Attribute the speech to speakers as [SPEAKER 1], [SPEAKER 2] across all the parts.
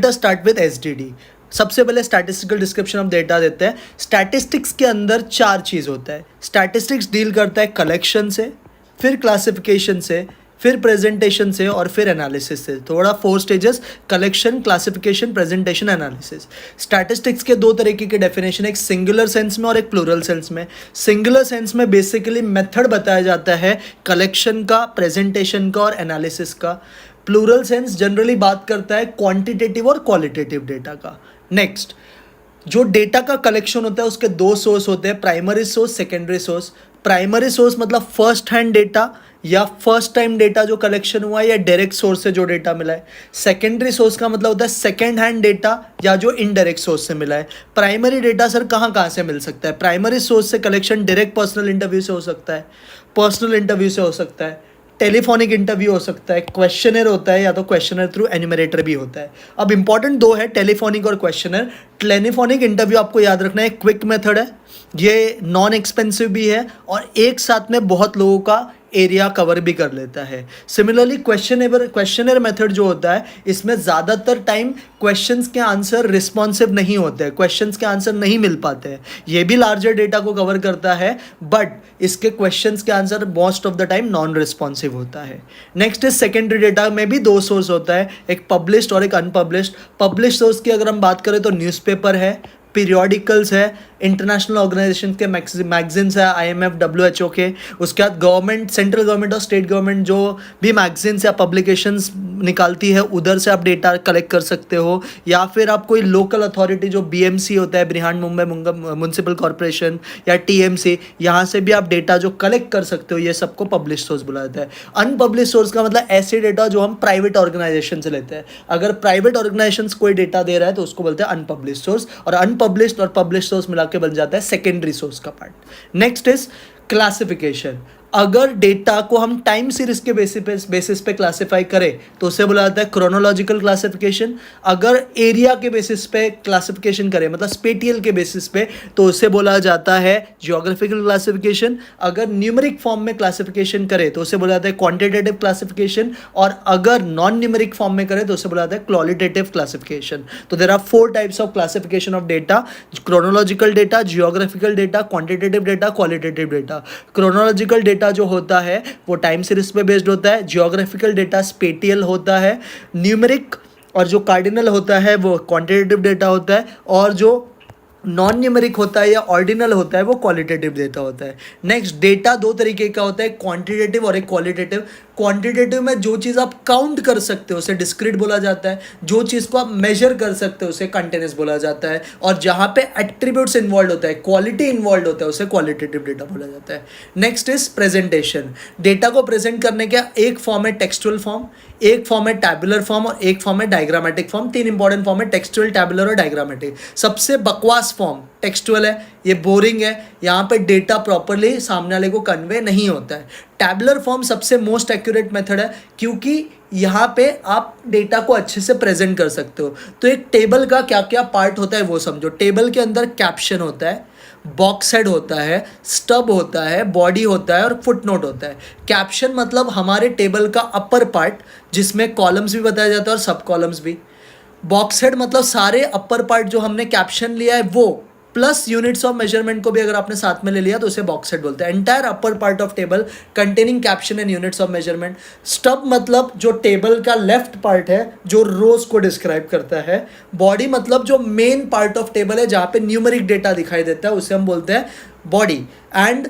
[SPEAKER 1] Data start with SDD. सबसे पहले statistical description of data देते हैं। स्टैटिस्टिक्स के अंदर चार चीज़ होता है। स्टैटिस्टिक्स डील करता है कलेक्शन से, फिर क्लासिफिकेशन से, फिर प्रेजेंटेशन से और फिर एनालिसिस से। थोड़ा 4 stages: collection, classification, presentation, analysis. Statistics के 2 तरीके की डेफिनेशन, एक सिंगुलर सेंस में और एक प्लूरल सेंस में। सिंगुलर सेंस में बेसिकली मेथड बताया जाता है कलेक्शन का, प्रेजेंटेशन का और एनालिसिस का। प्लूरल सेंस जनरली बात करता है क्वांटिटेटिव और क्वालिटेटिव डेटा का। नेक्स्ट, जो डेटा का कलेक्शन होता है उसके 2 सोर्स होते हैं, primary source, secondary source. Primary source मतलब फर्स्ट हैंड डेटा या फर्स्ट टाइम डेटा जो कलेक्शन हुआ है या डायरेक्ट सोर्स से जो डेटा मिला है। सेकेंडरी सोर्स का मतलब होता है सेकेंड हैंड डेटा या जो इनडायरेक्ट सोर्स से मिला है। प्राइमरी डेटा सर कहाँ कहाँ से मिल सकता है? प्राइमरी सोर्स से कलेक्शन डायरेक्ट पर्सनल इंटरव्यू से हो सकता है, पर्सनल इंटरव्यू से हो सकता है, टेलीफोनिक इंटरव्यू हो सकता है, क्वेश्चनर होता है या तो क्वेश्चनर थ्रू एन्यूमरेटर भी होता है। अब इंपॉर्टेंट 2 है, टेलीफोनिक और क्वेश्चनर। टेलीफोनिक इंटरव्यू आपको याद रखना है क्विक मेथड है, ये नॉन एक्सपेंसिव भी है और एक साथ में बहुत लोगों का एरिया कवर भी कर लेता है। सिमिलरली क्वेश्चनर मेथड जो होता है इसमें ज़्यादातर टाइम क्वेश्चंस के आंसर रिस्पॉन्सिव नहीं होते हैं, क्वेश्चंस के आंसर नहीं मिल पाते हैं। ये भी लार्जर डेटा को कवर करता है बट इसके क्वेश्चंस के answer most of the time non responsive होता है। नेक्स्ट इज सेकेंडरी डेटा में भी 2 सोर्स होता है, एक पब्लिश्ड और एक अनपब्लिश्ड। पब्लिश सोर्स की अगर हम बात करें तो न्यूज़पेपर है, पीरियोडिकल्स है, इंटरनेशनल ऑर्गेनाइजेशन के मैगजीन्स है, IMF, WHO के। उसके बाद गवर्नमेंट, सेंट्रल गवर्नमेंट और स्टेट गवर्नमेंट जो भी मैगजीन्स या पब्लिकेशंस निकालती है उधर से आप डेटा कलेक्ट कर सकते हो, या फिर आप कोई लोकल अथॉरिटी जो BMC होता है, बृहन मुंबई म्युनिसिपल कॉर्पोरेशन, या TMC, यहाँ से भी आप डेटा जो कलेक्ट कर सकते हो। ये सबको पब्लिश सोर्स बुलाया जाता है। अनपब्लिश सोर्स का मतलब ऐसे डेटा जो हम प्राइवेट ऑर्गेनाइजेशन से लेते हैं। अगर प्राइवेट ऑर्गेनाइजेशन कोई डेटा दे रहा है तो उसको बोलते हैं अनपब्लिश सोर्स, और अनपब्लिश्ड और पब्लिश सोर्स मिला के बन जाता है सेकेंडरी सोर्स का पार्ट। Next is classification. अगर डेटा को हम टाइम सीरीज के बेसिस पे क्लासिफाई करें तो उसे बोला जाता है क्रोनोलॉजिकल क्लासिफिकेशन। अगर एरिया के बेसिस पे क्लासिफिकेशन करें मतलब स्पेटियल के बेसिस पे तो उसे बोला जाता है जियोग्राफिकल क्लासिफिकेशन। अगर न्यूमेरिक फॉर्म में क्लासिफिकेशन करें तो उसे बोला जाता है क्वांटिटेटिव क्लासिफिकेशन, और अगर नॉन न्यूमेरिक फॉर्म में करें तो उसे बोला जाता है क्वालिटेटिव क्लासिफिकेशन। तो there are 4 types of classification of data: chronological data, geographical data, quantitative data, qualitative data. Chronological data जो होता है वो टाइम सीरीज पे बेस्ड होता है, जियोग्राफिकल डेटा स्पेटियल होता है, न्यूमेरिक और जो कार्डिनल होता है वो क्वांटिटेटिव डेटा होता है, और जो नॉन न्यूमेरिक होता है या ऑर्डिनल होता है वो क्वालिटेटिव डेटा होता है। नेक्स्ट, डेटा 2 तरीके का होता है, क्वांटिटेटिव और एक क्वालिटेटिव। क्वांटिटेटिव में जो चीज़ आप काउंट कर सकते हो उसे डिस्क्रीट बोला जाता है, जो चीज़ को आप मेजर कर सकते हो उसे कंटिन्यूअस बोला जाता है, और जहाँ पे एट्रीब्यूट्स इन्वॉल्व होता है, क्वालिटी इन्वॉल्व होता है, उसे क्वालिटेटिव डेटा बोला जाता है। Next is presentation. डेटा को प्रेजेंट करने का एक फॉर्म है टेक्सचुअल फॉर्म, एक फॉर्म है टैबुलर फॉर्म और एक फॉर्म है डायग्रामेटिक फॉर्म। 3 इंपॉर्टेंट फॉर्म है, टेक्सचुअल, टैबुलर और डायग्रामेटिक। सबसे बकवास फॉर्म टेक्सचुअल है, ये बोरिंग है, यहाँ पे डेटा प्रॉपरली सामने वाले को कन्वे नहीं होता है। टैबुलर फॉर्म सबसे मोस्ट एक्यूरेट मेथड है क्योंकि यहाँ पे आप डेटा को अच्छे से प्रेजेंट कर सकते हो। तो एक टेबल का क्या क्या पार्ट होता है वो समझो। टेबल के अंदर कैप्शन होता है, बॉक्स हेड होता है, स्टब होता है, बॉडी होता है और फुटनोट होता है। कैप्शन मतलब हमारे टेबल का अपर पार्ट जिसमें कॉलम्स भी बताया जाता है और सब कॉलम्स भी। बॉक्स हेड मतलब सारे अपर पार्ट जो हमने कैप्शन लिया है वो, प्लस यूनिट्स ऑफ मेजरमेंट को भी अगर आपने साथ में ले लिया तो उसे बॉक्स हेड बोलते हैं। Entire upper part of table containing caption and units of measurement. Stub मतलब जो टेबल का लेफ्ट पार्ट है जो रोज को डिस्क्राइब करता है। बॉडी मतलब जो मेन पार्ट ऑफ टेबल है जहाँ पे न्यूमेरिक डेटा दिखाई देता है उसे हम बोलते हैं बॉडी। एंड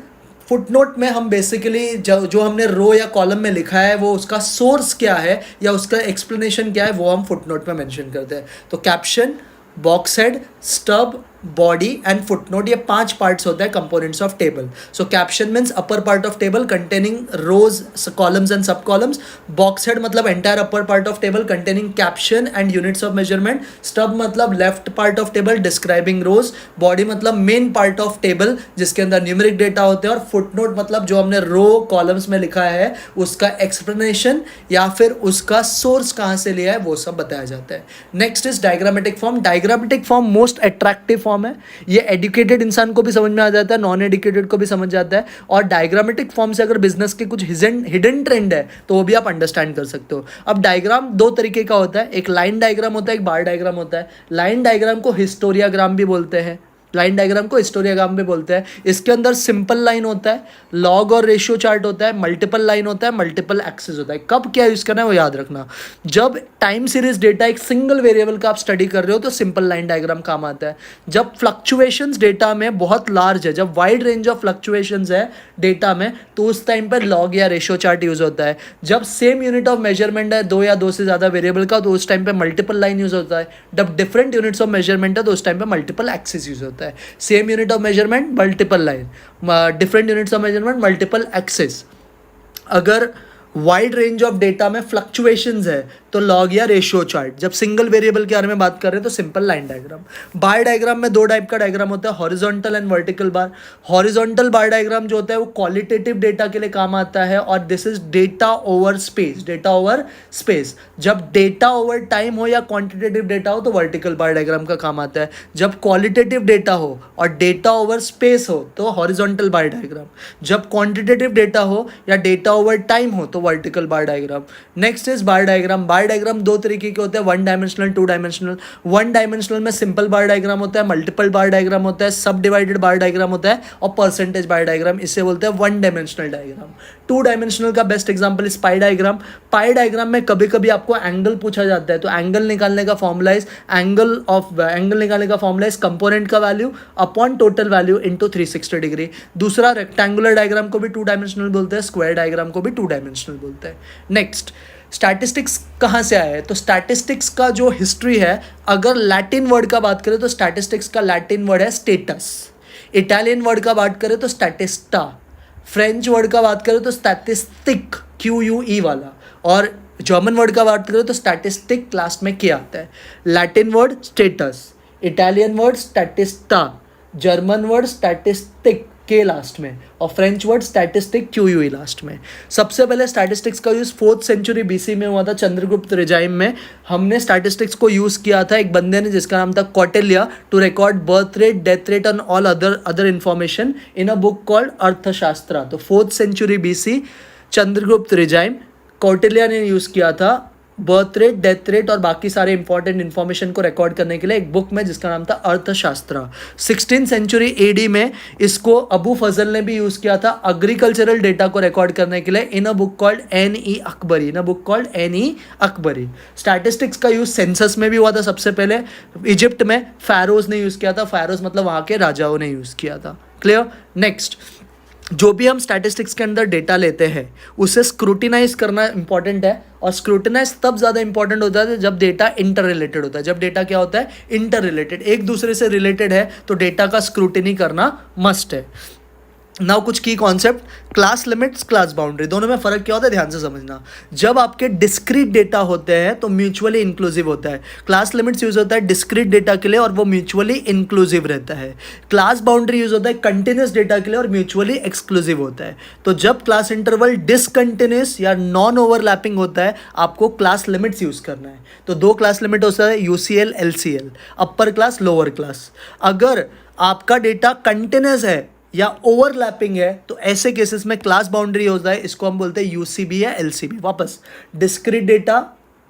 [SPEAKER 1] फुटनोट में हम बेसिकली जो हमने रो या कॉलम में लिखा है वो उसका सोर्स क्या है या उसका एक्सप्लेनेशन क्या है वो हम फुटनोट में मेंशन करते हैं। तो caption, box head, stub, body and footnote, ये 5 पार्ट्स होता है components of table. So caption means upper part of table containing rows, columns and sub columns. Box head मतलब entire upper part of table containing caption and units of measurement. Stub मतलब left part of table describing rows. Body मतलब main part of table जिसके अंदर numeric data होते हैं। और footnote मतलब जो हमने रो कॉलम्स में लिखा है उसका एक्सप्लेनेशन या फिर उसका सोर्स कहाँ से लिया है वो सब बताया जाता है। Next is diagrammatic form. Diagrammatic form most attractive form है, ये एडुकेटेड इंसान को भी समझ में आ जाता है, नॉन एडुकेटेड को भी समझ जाता है, और डायग्रामेटिक फॉर्म से अगर बिजनेस के कुछ हिडन ट्रेंड है तो वो भी आप अंडरस्टैंड कर सकते हो। अब डायग्राम दो तरीके का होता है, एक लाइन डायग्राम होता है, एक बार डायग्राम होता है। लाइन डायग्राम को हिस्टोरियाग्राम भी बोलते हैं, लाइन डायग्राम को हिस्टोरियाग्राम भी बोलते हैं। इसके अंदर सिंपल लाइन होता है, लॉग और रेशियो चार्ट होता है, मल्टीपल लाइन होता है, मल्टीपल एक्सेस होता है। कब क्या यूज़ करना है वो याद रखना। जब टाइम सीरीज डेटा एक सिंगल वेरिएबल का आप स्टडी कर रहे हो तो सिंपल लाइन डायग्राम काम आता है। जब फ्लक्चुएशंस डेटा में बहुत लार्ज है, जब वाइड रेंज ऑफ फ्लक्चुएशंस है डेटा में, तो उस टाइम पर लॉग या रेशियो चार्ट यूज़ होता है। जब सेम यूनिट ऑफ मेजरमेंट है दो या दो से ज़्यादा वेरिएबल का, तो उस टाइम पे मल्टीपल लाइन यूज़ होता है। जब डिफरेंट यूनिट्स ऑफ मेजरमेंट है तो उस टाइम पे मल्टीपल एक्सेस यूज़ होता है। Same unit of measurement multiple line, different units of measurement multiple axes. अगर वाइड रेंज ऑफ डेटा में फ्लक्चुएशंस है तो लॉग या रेशियो चार्ट। जब सिंगल वेरिएबल के बारे में बात कर रहे हैं तो simple line diagram. Bar diagram में दो टाइप का डायग्राम होता है, horizontal and vertical bar. Horizontal bar diagram जो होता है वो क्वालिटेटिव डेटा के लिए काम आता है, और this is data over space, data over space. जब डेटा ओवर टाइम हो या क्वांटिटेटिव डेटा हो तो वर्टिकल बार डायग्राम का काम आता है। जब क्वालिटेटिव डेटा हो और डेटा ओवर स्पेस हो तो हॉरिजॉन्टल बार डायग्राम। जब क्वांटिटेटिव डेटा हो या डेटा ओवर टाइम हो तो vertical bar diagram. Next is bar diagram. Bar diagram दो तरीके के होते हैं, one dimensional, two dimensional. One dimensional में सिंपल बार डायग्राम होता है, मल्टीपल बार डायग्राम होता है, सब डिवाइडेड बार डायग्राम होता है, और परसेंटेज बार डायग्राम, इसे बोलते हैं one dimensional diagram. Two dimensional का best example is pie diagram. Pie diagram में कभी कभी आपको एंगल पूछा जाता है, तो एंगल निकालने का फॉर्मूला इज एंगल निकालने का फॉर्मूला इज कंपोनेंट का value upon total value into 360 degree. दूसरा रेक्टेंगुलर डायग्राम को भी टू डायमेंशनल बोलते हैं, स्क्वायर डायग्राम को भी टू डायमेंशनल बोलते हैं। नेक्स्ट, स्टैटिस्टिक्स कहाँ से आया है? तो स्टैटिस्टिक्स का जो हिस्ट्री है, अगर लैटिन वर्ड का बात करें तो स्टैटिस्टिक्स का लैटिन वर्ड है स्टेटस। इटालियन वर्ड का बात करें तो स्टैटिस्टा। फ्रेंच वर्ड का बात करें तो स्टैटिस्टिक, QUE वाला। और जर्मन वर्ड का बात करें तो स्टैटिस्टिक लास्ट में क्या आता है। Latin word status, Italian word statista, German word statistik के लास्ट में, और French word statistic QUE last में। सबसे पहले स्टैटिस्टिक्स का यूज़ 4th सेंचुरी BC में हुआ था, चंद्रगुप्त रिजाइम में। हमने स्टैटिस्टिक्स को यूज़ किया था एक बंदे ने जिसका नाम था Kautilya, to record birth rate, death rate and all other information in a book called Arthashastra. तो 4th century BC Chandragupta regime, Kautilya ने यूज़ किया था बर्थ रेट, डेथ रेट और बाकी सारे इंपॉर्टेंट इन्फॉर्मेशन को रिकॉर्ड करने के लिए एक बुक में जिसका नाम था अर्थशास्त्र। 16th सेंचुरी AD में इसको अबू फजल ने भी यूज़ किया था एग्रीकल्चरल डेटा को रिकॉर्ड करने के लिए in a book called NE Akbari, in a book called NE Akbari. Statistics का यूज़ सेंसस में भी हुआ था सबसे पहले, इजिप्ट में फ़ैरोज़ ने यूज़ किया था, फ़ैरोज़ मतलब वहाँ के राजाओं ने यूज़ किया था। क्लियर? नेक्स्ट, जो भी हम स्टैटिस्टिक्स के अंदर डेटा लेते हैं उसे स्क्रूटिनाइज करना इंपॉर्टेंट है, और स्क्रूटिनाइज तब ज़्यादा इंपॉर्टेंट होता है जब डेटा इंटर रिलेटेड होता है। जब डेटा क्या होता है? इंटर रिलेटेड, एक दूसरे से रिलेटेड है, तो डेटा का स्क्रूटिनी करना मस्ट है। नाउ कुछ की concept, class limits, class boundary, दोनों में फ़र्क क्या होता है ध्यान से समझना। जब आपके डिस्क्रीट डेटा होते हैं तो म्यूचुअली इंक्लूसिव होता है। क्लास लिमिट्स यूज़ होता है डिस्क्रीट डेटा के लिए और वो म्यूचुअली इंक्लूसिव रहता है। क्लास बाउंड्री यूज़ होता है कंटिन्यूस डेटा के लिए और म्यूचुअली एक्सक्लूसिव होता है। तो जब क्लास इंटरवल डिसकंटिन्यूस या नॉन ओवरलैपिंग होता है, आपको क्लास लिमिट्स यूज़ करना है। तो दो क्लास लिमिट होता है, UCL, LCL, upper class, lower class. अगर आपका डेटा कंटिन्यूस है या ओवरलैपिंग है तो ऐसे केसेस में क्लास बाउंड्री होता है, इसको हम बोलते हैं UCB या LCB। वापस, डिस्क्रीट डेटा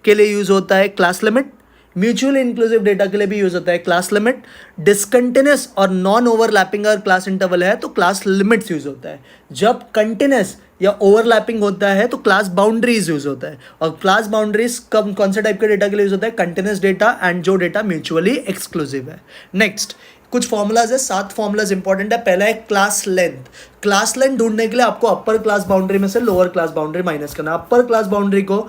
[SPEAKER 1] के लिए यूज होता है class limit, mutually inclusive data के लिए भी यूज होता है क्लास लिमिट, डिसकंटिन्यूस और नॉन ओवरलैपिंग अगर क्लास इंटरवल है तो क्लास लिमिट्स यूज होता है। जब कंटिन्यूस या ओवरलैपिंग होता है तो क्लास बाउंड्रीज यूज होता है। और क्लास बाउंड्रीज कौन से टाइप के डेटा के लिए यूज होता है? कंटिन्यूस डेटा एंड जो डेटा म्यूचुअली एक्सक्लूसिव है। नेक्स्ट, कुछ फॉर्मूलाज है, 7 फॉर्मूलाज इंपॉर्टेंट है। पहला है क्लास लेंथ। क्लास लेंथ ढूंढने के लिए आपको अपर क्लास बाउंड्री में से लोअर क्लास बाउंड्री माइनस करना। अपर क्लास बाउंड्री को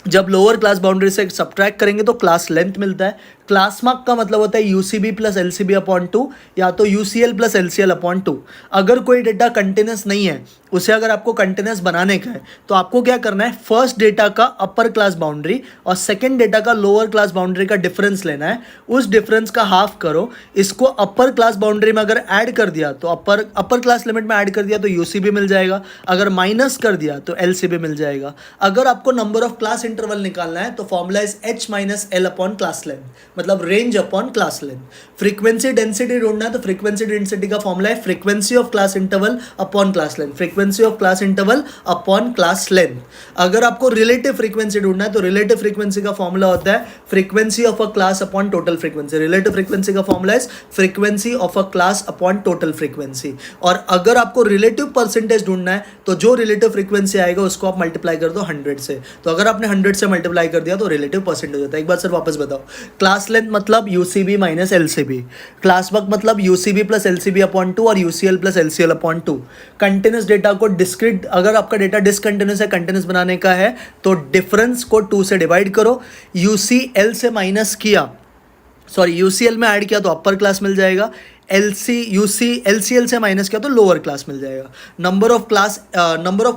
[SPEAKER 1] जब लोअर क्लास बाउंड्री से सब्ट्रैक्ट करेंगे तो क्लास लेंथ मिलता है। क्लास मार्क का मतलब होता है UCB प्लस LCB अपॉन 2 या तो UCL प्लस LCL अपॉन 2। अगर कोई डेटा कंटिन्यूस नहीं है, उसे अगर आपको कंटिन्यूस बनाने का है तो आपको क्या करना है? फर्स्ट डेटा का अपर क्लास बाउंड्री और सेकंड डेटा का लोअर क्लास बाउंड्री का डिफरेंस लेना है। उस डिफरेंस का हाफ करो, इसको अपर क्लास बाउंड्री में अगर ऐड कर दिया तो अपर क्लास लिमिट में ऐड कर दिया तो UCB मिल जाएगा, अगर माइनस कर दिया तो LCB मिल जाएगा। अगर आपको नंबर ऑफ क्लास इंटरवल निकालना है तो formula is H minus L upon class length. मतलब range upon class length. Frequency density ढूंढना है तो फ्रीक्वेंसी डेंसिटी का फॉर्मूला है frequency of class interval upon class length, frequency of class interval upon class length. अगर आपको relative frequency ढूंढना है तो रिलेटिव फ्रीक्वेंसी का फॉर्मूला होता है frequency of a class upon total frequency. Relative frequency का फॉर्मूला है frequency of a class upon total frequency. और अगर आपको रिलेटिव परसेंटेज ढूंढना है तो जो रिलेटिव फ्रीक्वेंसी आएगा उसको आप मल्टीप्लाई कर दो 100 से। तो अगर आपने 100 से मल्टीप्लाई कर दिया तो रिलेटिव परसेंटेज होता है। एक बार सर वापस बताओ, क्लास लेंथ मतलब UCB minus LCB, class work मतलब यूसीबी प्लस एलसीबी अपॉन 2 और UCL plus LCL upon 2। Continuous data को डिस्क्रीट, अगर आपका डेटा डिसकंटिन्यूस है, कंटिन्यूस बनाने का है तो डिफरेंस को 2 से डिवाइड करो, यूसीएल से माइनस किया, सॉरी यूसीएल में ऐड किया तो अपर क्लास मिल जाएगा, एलसीएल से माइनस किया तो लोअर क्लास मिल जाएगा। नंबर ऑफ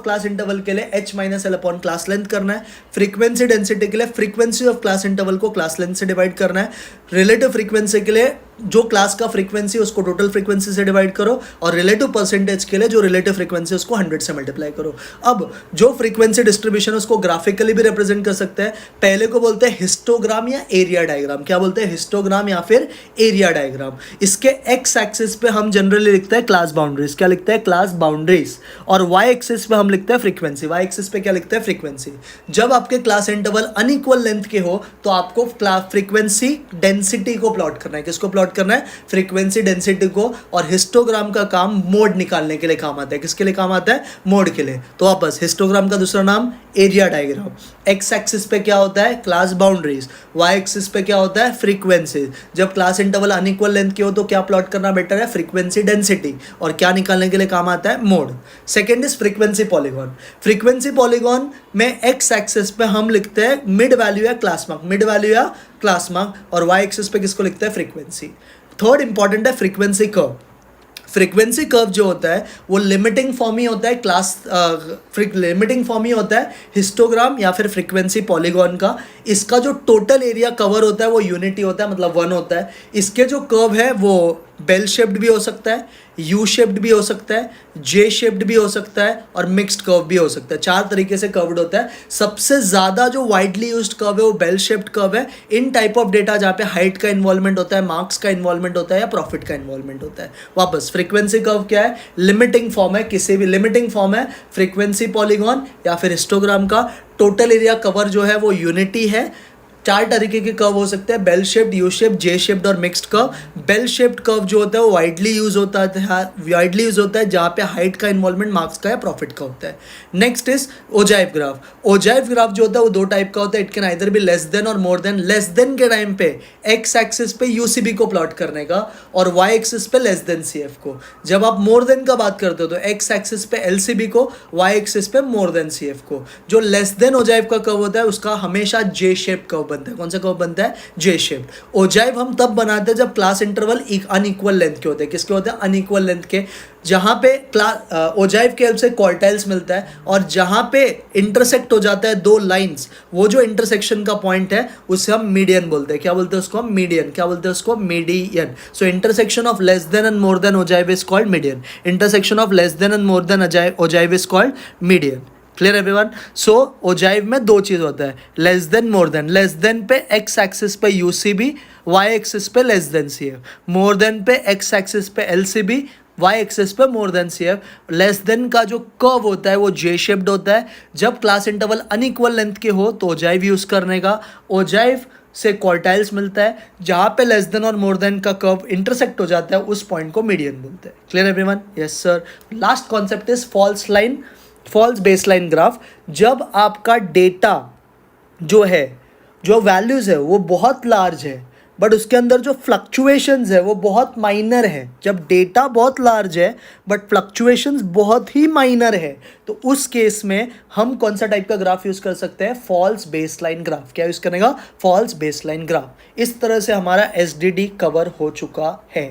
[SPEAKER 1] क्लास इंटरवल के लिए h minus L upon class length करना है। फ्रीक्वेंसी डेंसिटी के लिए फ्रीक्वेंसी ऑफ क्लास इंटरवल को क्लास लेंथ से डिवाइड करना है। रिलेटिव फ्रीक्वेंसी के लिए जो क्लास का फ्रीक्वेंसी उसको टोटल फ्रीक्वेंसी से डिवाइड करो, और रिलेटिव परसेंटेज के लिए जो रिलेटिव फ्रीक्वेंसी उसको 100 से मल्टीप्लाई करो। अब जो फ्रीक्वेंसी डिस्ट्रीब्यूशन उसको ग्राफिकली भी रिप्रेजेंट कर सकते हैं। पहले को बोलते हैं हिस्टोग्राम या एरिया डायग्राम। क्या बोलते हैं? हिस्टोग्राम या फिर एरिया डायग्राम। इसके एक्स एक्सिस पे हम जनरली लिखते हैं क्लास बाउंड्रीज। क्या लिखते हैं? Class boundaries. और वाई एक्सिस पे हम लिखते हैं फ्रीक्वेंसी। वाई एक्सिस पे क्या लिखते हैं? फ्रीक्वेंसी। जब आपके क्लास इंटरवल अनइक्वल लेंथ के हो तो आपको फ्रीक्वेंसी डेंसिटी को प्लॉट करना है। किसको प्लॉट करना है? फ्रीक्वेंसी डेंसिटी को। और हिस्टोग्राम का काम मोड निकालने के लिए काम आता है। किसके लिए काम आता है? मोड के लिए। तो वापस हिस्टोग्राम का दूसरा नाम एरिया डायग्राम। एक्स एक्सिस पे क्या होता है? Class boundaries. वाई एक्सिस पे क्या होता है? फ्रीक्वेंसी। जब क्लास इंटरवल अनइक्वल लेंथ के हो तो क्या प्लॉट करना बेटर है? Frequency density. और क्या निकालने के लिए काम आता है? Mode. Second is frequency polygon. Frequency polygon में एक्स एक्सिस पे हम लिखते हैं मिड वैल्यू या क्लास मार्क, मिड वैल्यू या क्लास मार्क। और वाई एक्सिस पे किसको लिखते हैं? फ्रीक्वेंसी। थर्ड इंपॉर्टेंट है फ्रीक्वेंसी कर्व। फ्रीक्वेंसी कर्व जो होता है वो लिमिटिंग फॉर्म ही होता है लिमिटिंग फॉर्म ही होता है हिस्टोग्राम या फिर फ्रीक्वेंसी पॉलीगॉन का। इसका जो टोटल एरिया कवर होता है वो यूनिटी होता है, मतलब 1 होता है। इसके जो कर्व है वो बेल शेप्ड भी हो सकता है, यू शेप्ड भी हो सकता है, जे शेप्ड भी हो सकता है और मिक्स्ड कर्व भी हो सकता है। 4 तरीके से कर्व्ड होता है। सबसे ज़्यादा जो वाइडली यूज्ड कर्व है वो बेल शेप्ड कर्व है इन टाइप ऑफ डेटा जहाँ पे हाइट का इन्वॉल्वमेंट होता है, मार्क्स का इन्वॉल्वमेंट होता है या प्रॉफिट का इन्वॉल्वमेंट होता है। वापस फ्रीक्वेंसी कर्व क्या है? लिमिटिंग फॉर्म है, किसी भी लिमिटिंग फॉर्म है फ्रीक्वेंसी पॉलीगॉन या फिर हिस्टोग्राम का। टोटल एरिया कवर जो है वो यूनिटी है। 4 तरीके के कर्व हो सकते हैं, bell shaped, U shaped, J shaped और mixed curve. Bell shaped curve जो होता है वो वाइडली यूज होता है जहाँ पे हाइट का इन्वॉल्वमेंट मार्क्स का या प्रॉफिट का होता है। Next is ogive graph. Ogive graph जो होता है वो 2 टाइप का होता है। It can either be less than और मोर देन। लेस देन के टाइम पे एक्स एक्सिस पे यूसीबी को प्लॉट करने का और वाई एक्सिस पे लेस देन सीएफ को। जब आप मोर देन का बात करते हो तो एक्स एक्सिस पे एलसीबी को, वाई एक्सिस पे मोर देन सीएफ को। जो लेस देन ओजाइव का कर्व होता है उसका हमेशा जे शेप कर्व बनता है। कौन सा कर्व बनता है? जे शेप्ड। ओजाइव हम तब बनाते हैं जब क्लास इंटरवल अनइक्वल लेंथ के होते हैं। किसके होते हैं? अनइक्वल लेंथ के। जहां पे ओजाइव के हेल्प से क्वार्टाइल्स मिलता है और जहां पे इंटरसेक्ट हो जाता है 2 लाइंस, वो जो इंटरसेक्शन का पॉइंट है उसे हम मीडियन बोलते हैं। क्या बोलते हैं उसको? हम मीडियन। क्या बोलते हैं उसको? Median. So intersection of less than and more than ogive is called median. Intersection of less than and more than ogive is called median. Clear everyone? So ogive में 2 चीज़ होता है, less than, more than. Less than पे x axis पे UCB, Y axis पे less then CF. More than पे x axis पे LCB, Y axis पे more than CF. Less than का जो कर्व होता है वो जे शेप्ड होता है। जब क्लास इंटरवल अनइक्वल लेंथ के हो तो ओजाइव यूज करने का। ओजाइव से क्वार्टाइल्स मिलता है। जहाँ पे लेस देन और मोर देन का कर्व इंटरसेक्ट हो जाता है उस पॉइंट को मीडियन बोलते हैं। Clear everyone? Yes sir. Last concept is false baseline graph. जब आपका डेटा जो है, जो वैल्यूज़ है वो बहुत लार्ज है बट उसके अंदर जो फ्लक्चुएशंस है वो बहुत माइनर है। जब डेटा बहुत लार्ज है बट फ्लक्चुएशंस बहुत ही माइनर है तो उस केस में हम कौन सा टाइप का ग्राफ यूज़ कर सकते हैं? False baseline graph. क्या यूज़ करेगा? False baseline graph. इस तरह से हमारा एसडीडी कवर हो चुका है।